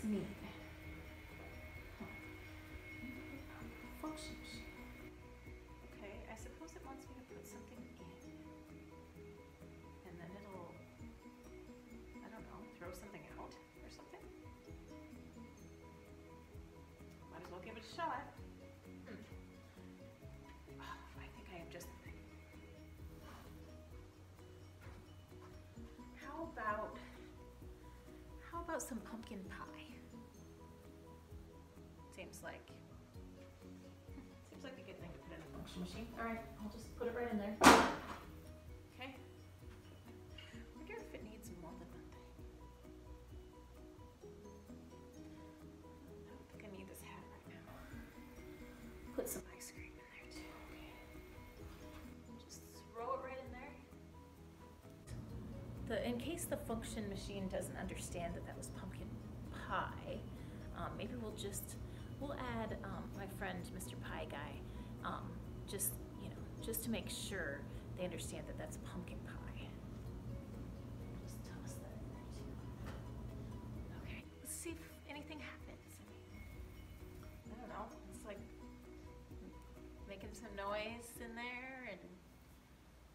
mean? Function machine. Okay, I suppose it wants me to put something in. And then it'll, I don't know, throw something out or something? Might as well give it a shot. Oh, I think I have just the thing. How about some pumpkin pie? Seems like a good thing to put in a function machine. All right, I'll just put it right in there. Okay. I wonder if it needs more than one thing. I don't think I need this hat right now. Put some ice cream in there too. Okay. Just throw it right in there. In case the function machine doesn't understand that that was pumpkin pie, maybe we'll add my friend Mr. Pie Guy, just to make sure they understand that that's pumpkin pie. Just toss that in there too. Okay, let's see if anything happens. I don't know. It's like making some noise in there, and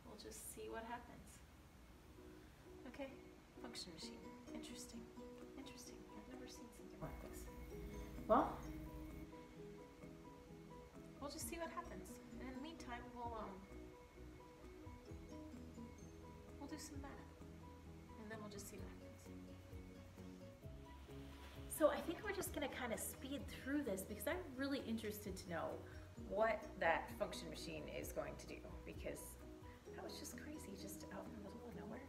we'll just see what happens. Okay, function machine. Interesting. Interesting. I've never seen something like this. Well, we'll just see what happens. And in the meantime, we'll do some math. And then we'll just see what happens. So I think we're just gonna kind of speed through this because I'm really interested to know what that function machine is going to do, because that was just crazy, just out in the middle of nowhere.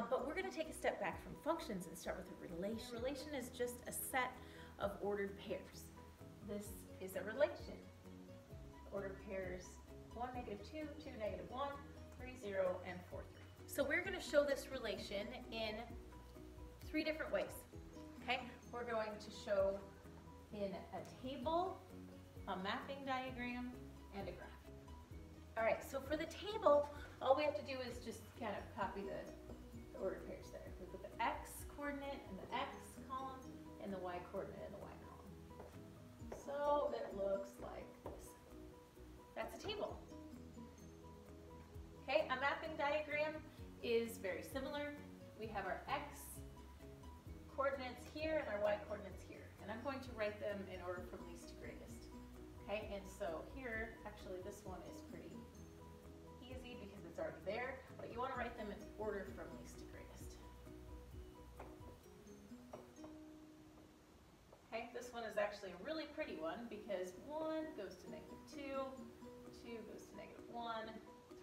But we're going to take a step back from functions and start with a relation. A relation is just a set of ordered pairs. This is a relation. Ordered pairs 1, -2, 2, -1, 3, 0, and 4, 3. So we're going to show this relation in 3 different ways. Okay? We're going to show in a table, a mapping diagram, and a graph. All right, so for the table, all we have to do is just kind of copy the ordered pairs there. We put the x coordinate in the x column and the y coordinate in the y column. So it looks like this. That's a table. Okay, a mapping diagram is very similar. We have our x coordinates here and our y coordinates here. And I'm going to write them in order from least to greatest. Okay, and so here, actually this one is pretty easy because it's already there, but you want to write them in order from least to greatest. Okay, this one is actually a really pretty one because 1 goes to -2, 2 goes to -1,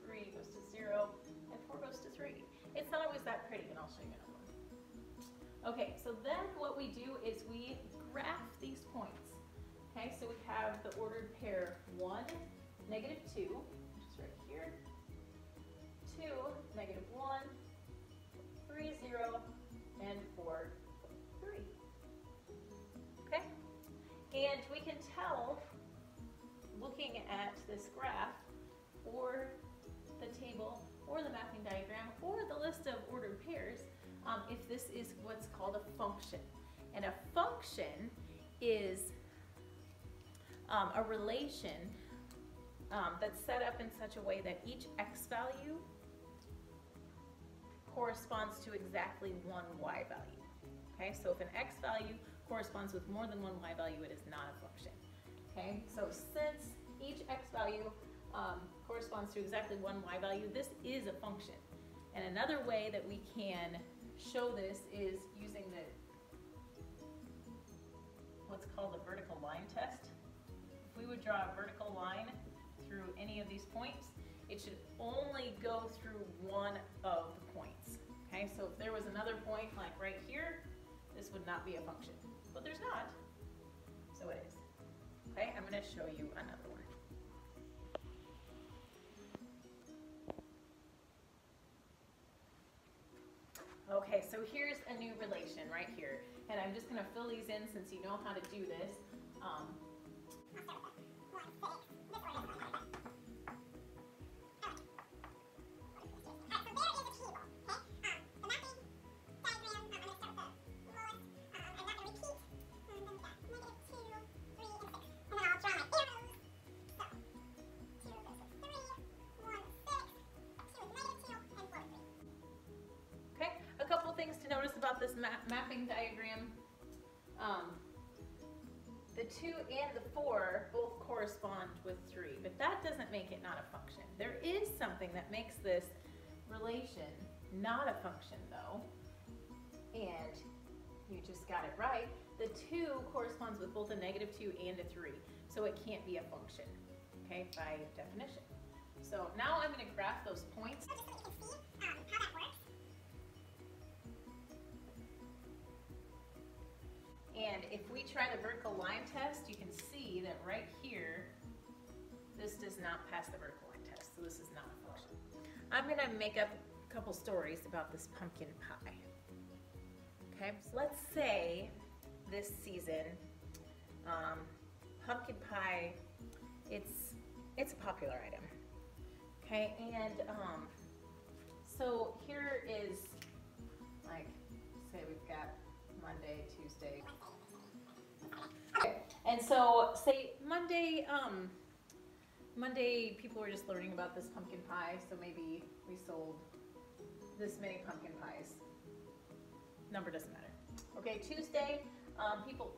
3 goes to 0, and 4 goes to 3. It's not always that pretty, and I'll show you another one. Okay, so then what we do is we graph these points. Okay, so we have the ordered pair 1, -2, which is right here, 2, -1, 3, 0, and 4, 3. Okay? And we can tell, looking at this graph, or the table, or the mapping diagram, or the list of ordered pairs, if this is what's called a function. And a function is a relation that's set up in such a way that each x value corresponds to exactly one y value. Okay, so if an x value corresponds with more than one y value, it is not a function. Okay, so since each x value corresponds to exactly one y value, this is a function. And another way that we can show this is using what's called the vertical line test. If we would draw a vertical line through any of these points, it should only go through one of the points. Okay, so if there was another point like right here, this would not be a function. But there's not, so it is. Okay, I'm going to show you another one. Okay, so here's a new relation right here, and I'm just going to fill these in since you know how to do this. mapping diagram, the 2 and the 4 both correspond with 3, but that doesn't make it not a function. There is something that makes this relation not a function though, and you just got it right. The 2 corresponds with both a -2 and a 3, so it can't be a function, okay, by definition. So now I'm going to graph those points. So just so you can see how that works. And if we try the vertical line test, you can see that right here, this does not pass the vertical line test, so this is not a function. I'm going to make up a couple stories about this pumpkin pie. Okay, so let's say this season, pumpkin pie, it's a popular item. Okay, and so here is, like, say we've got Monday, Tuesday. Okay. And so say Monday, Monday people were just learning about this pumpkin pie, so maybe we sold this many pumpkin pies. Number doesn't matter. Okay, Tuesday,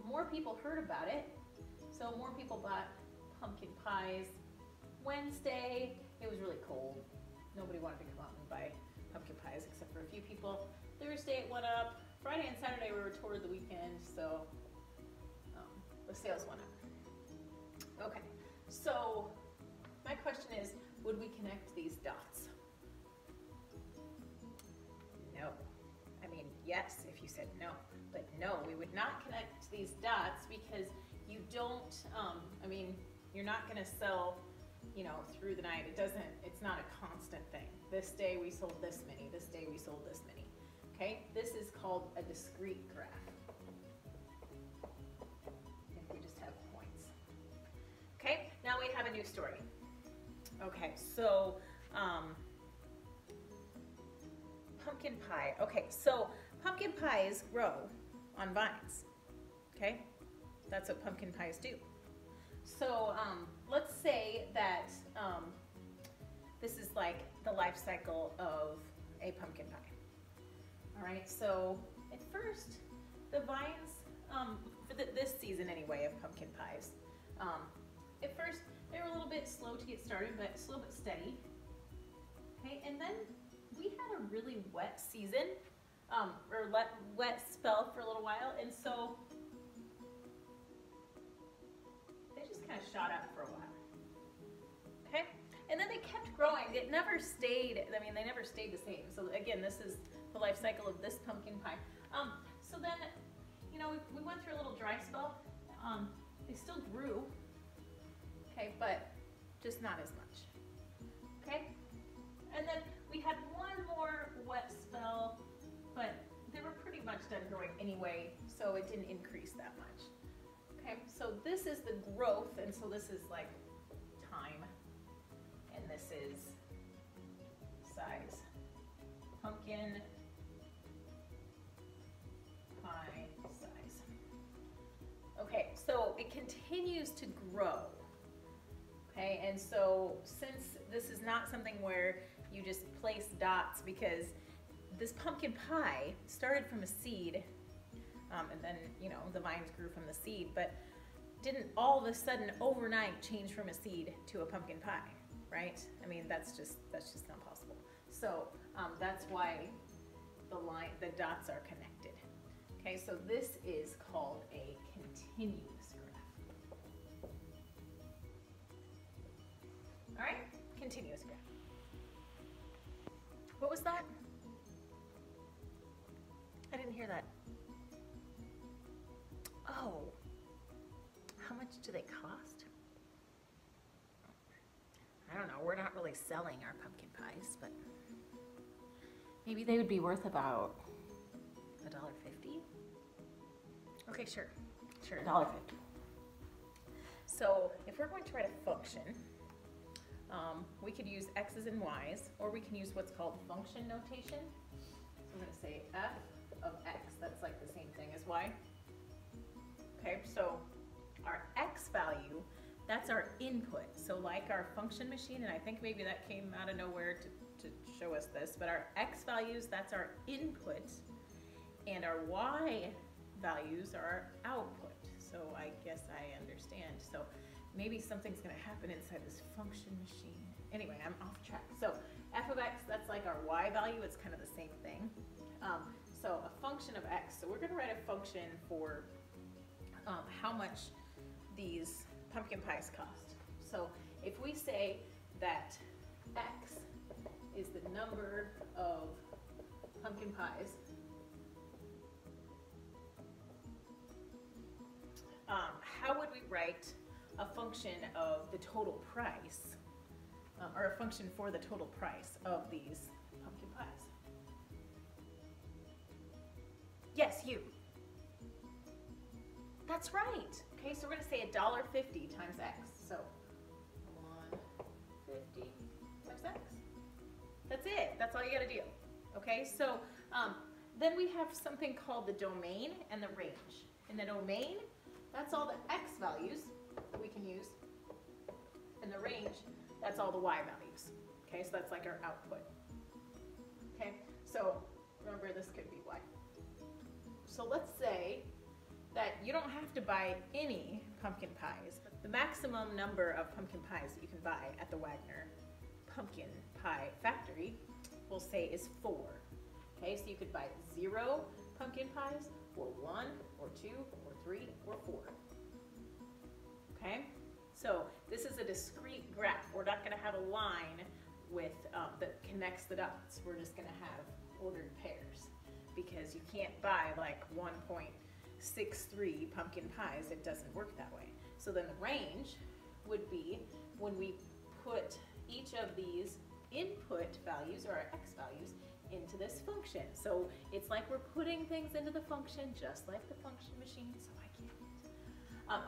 more people heard about it, so more people bought pumpkin pies. Wednesday, it was really cold. Nobody wanted to come out and buy pumpkin pies except for a few people. Thursday it went up. Friday and Saturday we were toward the weekend, so the sales went up. Okay, so my question is, would we connect these dots? No. I mean, yes, if you said no, but no, we would not connect these dots because you don't, I mean, you're not gonna sell, you know, through the night. It's not a constant thing. This day we sold this many, this day we sold this many. Okay, this is called a discrete graph. And we just have points. Okay, now we have a new story. Okay, so pumpkin pie. Okay, so pumpkin pies grow on vines. Okay, that's what pumpkin pies do. So let's say that this is like the life cycle of a pumpkin pie. All right, so at first, the vines, for this season anyway of pumpkin pies, at first they were a little bit slow to get started, but slow but steady. Okay, and then we had a really wet season, or wet spell for a little while, and so they just kind of shot up for a while. Okay, and then they kept growing. It never stayed, I mean, they never stayed the same. So again, this is the life cycle of this pumpkin pie. So then, you know, we went through a little dry spell. They still grew, okay, but just not as much, okay? And then we had one more wet spell, but they were pretty much done growing anyway, so it didn't increase that much. Okay, so this is the growth, and so this is like time, and this is size. Pumpkin pie size. Okay, so it continues to grow. Okay, and so since this is not something where you just place dots, because this pumpkin pie started from a seed, and then, you know, the vines grew from the seed, but didn't all of a sudden overnight change from a seed to a pumpkin pie, right? I mean, that's just not possible. So that's why the dots are connected. Okay, so this is called a continuous graph. All right, continuous graph. What was that? I didn't hear that. Oh, how much do they cost? I don't know, we're not really selling our pumpkin pies, but maybe they would be worth about $1.50. Okay, sure, $1.50. So if we're going to write a function, we could use x's and y's, or we can use what's called function notation. So I'm going to say f of x, that's like the same thing as y. Okay, so our x value, that's our input. So like our function machine, and I think maybe that came out of nowhere to show us this, but our x values, that's our input, And our y values are our output. So I guess I understand. So maybe something's gonna happen inside this function machine. Anyway, I'm off track. So f of x, that's like our y value. It's kind of the same thing. So a function of x. So we're gonna write a function for how much these pumpkin pies cost. So if we say that x is the number of pumpkin pies, how would we write a function of the total price, or a function for the total price of these pumpkin pies? Yes, you. That's right. Okay, so we're going to say $1.50 times x. So 150 times x. That's it. That's all you got to do. Okay, so then we have something called the domain and the range. In the domain, that's all the x values we can use. In the range, that's all the y values. Okay, so that's like our output. Okay, so remember this could be y. So let's say that you don't have to buy any pumpkin pies. The maximum number of pumpkin pies that you can buy at the Wagner Pumpkin Pie Factory, we'll say, is 4. Okay, so you could buy 0 pumpkin pies, or 1, or 2, or 3, or 4. Okay, so this is a discrete graph. We're not going to have a line with that connects the dots. We're just going to have ordered pairs, because you can't buy like 1.63 pumpkin pies. It doesn't work that way. So then the range would be when we put each of these input values, or our x values, into this function. So it's like we're putting things into the function, just like the function machine. So I can't.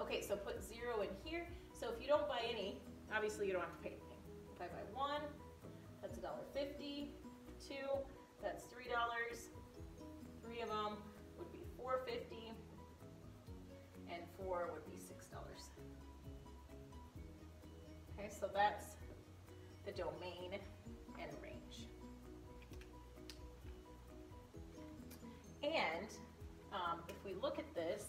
Okay, so put 0 in here. So if you don't buy any, obviously you don't have to pay anything. If I buy 1, that's $1.50. 2, that's $3. 3 of them would be $4.50, and 4 would be $6. Okay, so that's the domain and range. And if we look at this,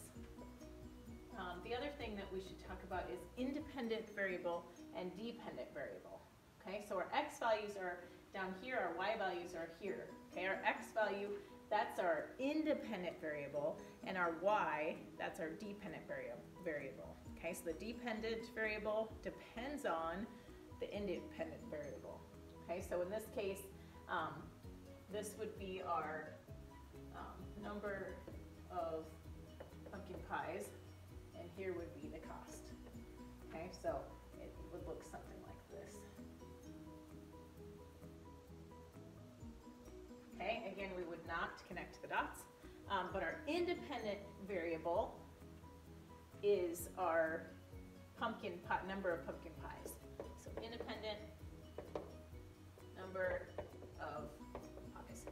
the other thing that we should talk about is independent variable and dependent variable. Okay, so our x values are down here, our y values are here. Okay, our x value, that's our independent variable, and our y, that's our dependent variable. Okay, so the dependent variable depends on the independent variable. Okay, so in this case, this would be our number of pumpkin pies, and here would be the cost. Okay, so it would look something like this. Okay, again, we would not connect the dots, but our independent variable is our number of pumpkin pies. So independent number of pies.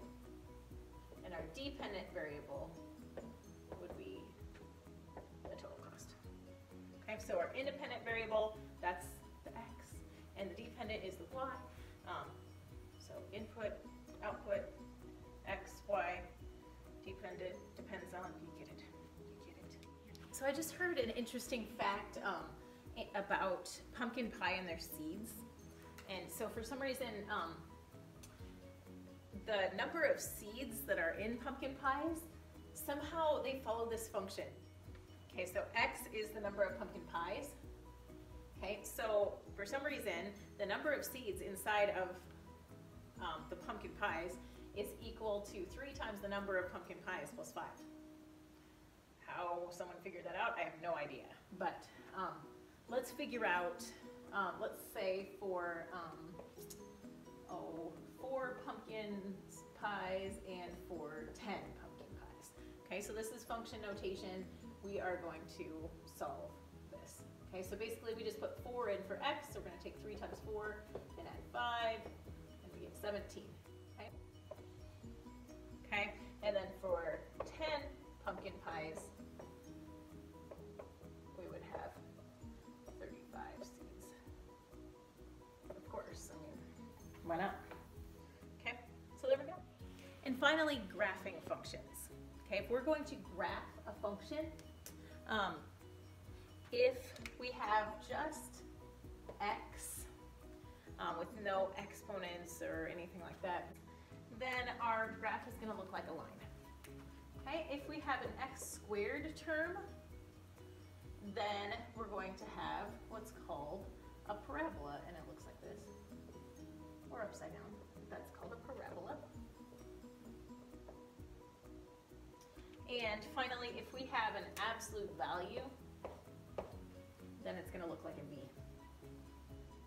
And our dependent variable would be the total cost. Okay, so our independent variable, that's the x, and the dependent is the y. So input, output, x, y, dependent, depends on, you get it, you get it. So I just heard an interesting fact about pumpkin pie and their seeds. And so for some reason, the number of seeds that are in pumpkin pies, somehow they follow this function. Okay, so x is the number of pumpkin pies. Okay, so for some reason, the number of seeds inside of the pumpkin pies is equal to 3 times the number of pumpkin pies plus 5. How someone figured that out, I have no idea. But let's figure out, let's say for 4 pumpkin pies and for 10 pumpkin pies. Okay, so this is function notation. We are going to solve this. Okay, so basically we just put 4 in for x, so we're going to take 3 times 4 and add 5, and we get 17. Okay, okay, and then for 10 pumpkin pies, we would have 35 seeds. Of course, I mean, why not? Okay, so there we go. And finally, graphing functions. Okay, if we're going to graph a function, if we have just x with no exponents or anything like that, then our graph is going to look like a line. Okay, if we have an x squared term, then we're going to have what's called a parabola, and it looks like this, or upside down. That's called a parabola. And finally, if we have an absolute value, then it's going to look like a V.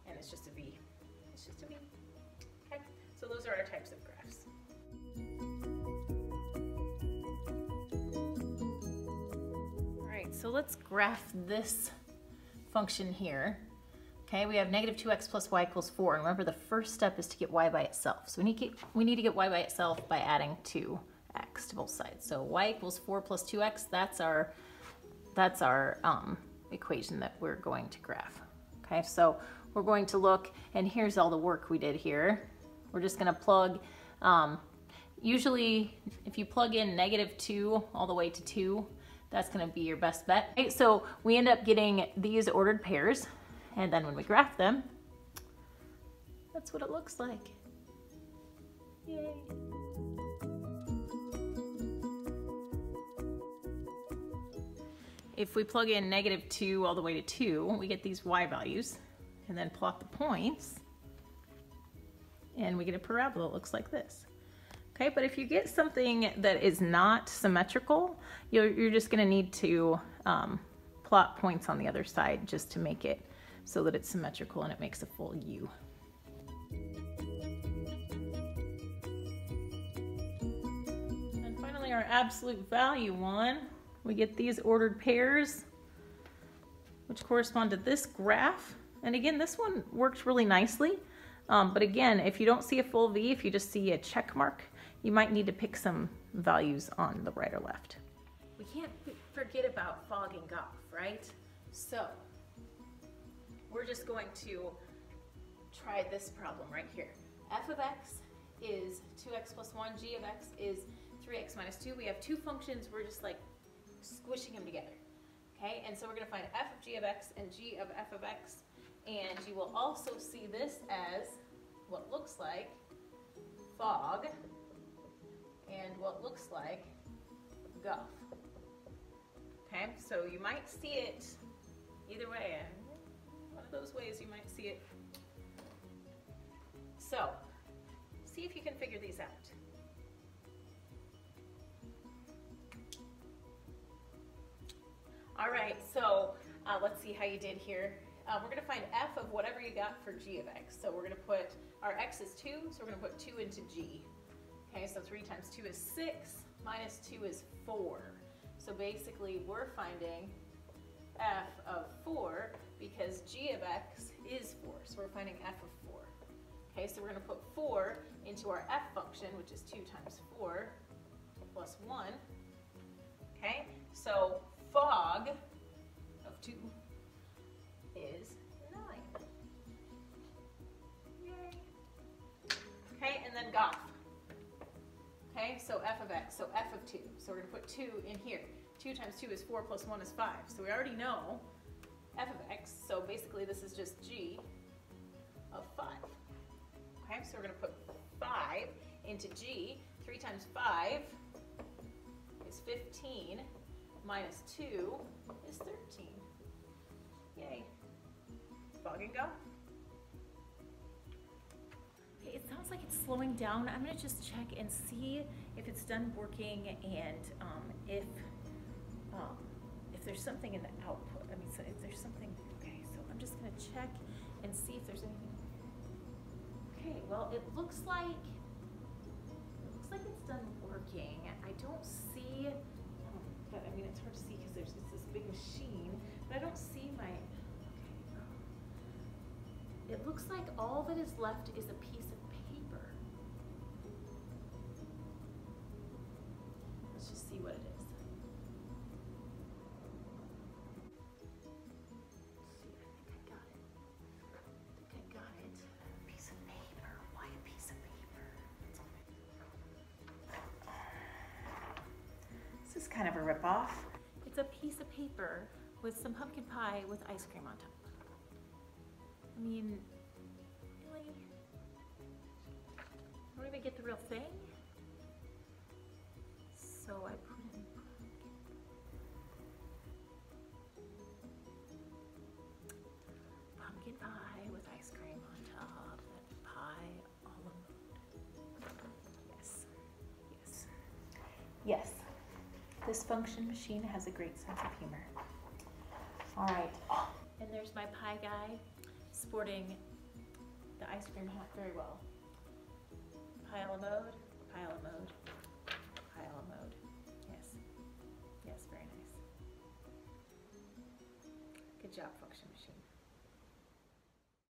And it's just a V. It's just a V. Okay, so those are our types of graphs. All right, so let's graph this function here. Okay, we have negative 2x plus y equals 4. And remember, the first step is to get y by itself. So we need to get y by itself by adding 2x to both sides. So y equals 4 plus 2x, that's our equation that we're going to graph. Okay, so we're going to look, and here's all the work we did here. We're just going to plug, usually if you plug in negative 2 all the way to 2, that's going to be your best bet. Okay, so we end up getting these ordered pairs, and then when we graph them, that's what it looks like. Yay! If we plug in negative 2 all the way to 2, we get these y values, and then plot the points, and we get a parabola that looks like this. Okay, but if you get something that is not symmetrical, you're just going to need to plot points on the other side just to make it so that it's symmetrical and it makes a full U. And finally, our absolute value one. We get these ordered pairs, which correspond to this graph. And again, this one works really nicely. But again, if you don't see a full V, if you just see a check mark, you might need to pick some values on the right or left. We can't forget about fog and Goff, right? So we're just going to try this problem right here. F of x is 2x plus 1, g of x is 3x minus 2. We have two functions, we're just like squishing them together. Okay, and so we're going to find f of g of x and g of f of x, and you will also see this as what looks like fog and what looks like Goff. Okay, so you might see it either way. One of those ways you might see it. So, see if you can figure these out. All right, so let's see how you did here. We're going to find f of whatever you got for g of x. So we're going to put, our x is 2, so we're going to put 2 into g. Okay, so 3 times 2 is 6, minus 2 is 4. So basically we're finding f of 4 because g of x is 4. So we're finding f of 4. Okay, so we're going to put 4 into our f function, which is 2 times 4 plus 1. Okay, so fog of 2 is 9. Yay. Okay, and then Goff. Okay, so f of x, so f of 2. So we're going to put 2 in here. 2 times 2 is 4 plus 1 is 5. So we already know f of x, so basically this is just g of 5. Okay, so we're going to put 5 into g. 3 times 5 is 15, minus 2 is 13. Yay. Fog and Goff. Okay, it sounds like it's slowing down. I'm going to just check and see if it's done working and if there's something in the output. I mean, so if there's something, okay, so I'm just going to check and see if there's anything. Okay, well, it looks like it's done working. I don't see, but I mean, it's hard to see because it's this big machine, but I don't see my, okay. It looks like all that is left is a piece of paper. Let's just see what it is. kind of a ripoff. It's a piece of paper with some pumpkin pie with ice cream on top. I mean, really? I don't even get the real thing? So I put in pumpkin pie with ice cream on top, and pie a la mode. Yes, yes, yes. This function machine has a great sense of humor. All right, and there's my pie guy sporting the ice cream hat very well. Pie a la mode, pie a la mode, pie a la mode. Yes, yes, very nice. Good job, function machine.